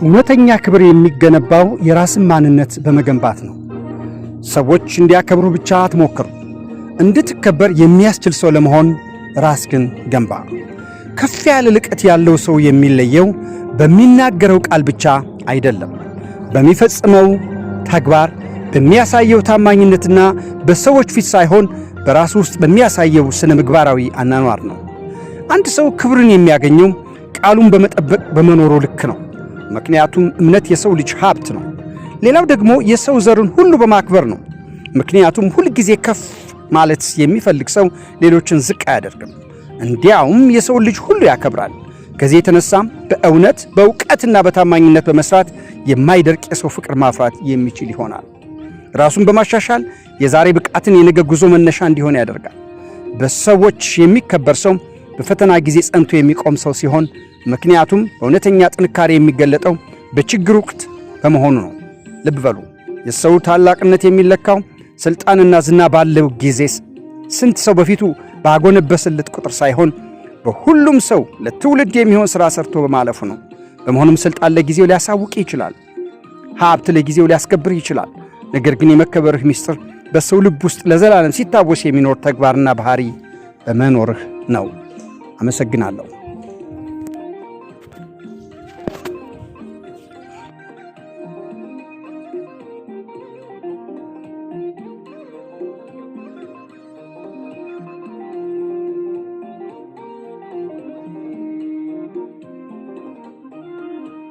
እውነተኛ ክብር የሚገነባው የራስን ማንነት በመገንባት ነው። ሰዎች እንዲያከብሩ ብቻ አትሞክሩ። እንድትከበር የሚያስችል ሰው ለመሆን ራስህን ገንባ። ከፍ ያለ ልቀት ያለው ሰው የሚለየው በሚናገረው ቃል ብቻ አይደለም፣ በሚፈጽመው ተግባር፣ በሚያሳየው ታማኝነትና በሰዎች ፊት ሳይሆን በራሱ ውስጥ በሚያሳየው ስነ ምግባራዊ አናኗር ነው። አንድ ሰው ክብርን የሚያገኘው ቃሉን በመጠበቅ በመኖሩ ልክ ነው። ምክንያቱም እምነት የሰው ልጅ ሀብት ነው። ሌላው ደግሞ የሰው ዘርን ሁሉ በማክበር ነው። ምክንያቱም ሁል ጊዜ ከፍ ማለት የሚፈልግ ሰው ሌሎችን ዝቅ አያደርግም፣ እንዲያውም የሰው ልጅ ሁሉ ያከብራል። ከዚህ የተነሳም በእውነት በእውቀትና በታማኝነት በመስራት የማይደርቅ የሰው ፍቅር ማፍራት የሚችል ይሆናል። ራሱን በማሻሻል የዛሬ ብቃትን የነገ ጉዞ መነሻ እንዲሆን ያደርጋል። በሰዎች የሚከበር ሰው በፈተና ጊዜ ጸንቶ የሚቆም ሰው ሲሆን፣ ምክንያቱም በእውነተኛ ጥንካሬ የሚገለጠው በችግር ወቅት በመሆኑ ነው። ልብ በሉ፣ የሰው ታላቅነት የሚለካው ስልጣንና ዝና ባለው ጊዜ ስንት ሰው በፊቱ ባጎነበሰለት ቁጥር ሳይሆን በሁሉም ሰው ለትውልድ የሚሆን ሥራ ሰርቶ በማለፉ ነው። በመሆኑም ስልጣን ለጊዜው ሊያሳውቅ ይችላል፣ ሀብት ለጊዜው ሊያስከብር ይችላል። ነገር ግን የመከበርህ ምስጢር በሰው ልብ ውስጥ ለዘላለም ሲታወስ የሚኖር ተግባርና ባህሪ በመኖርህ ነው። አመሰግናለሁ።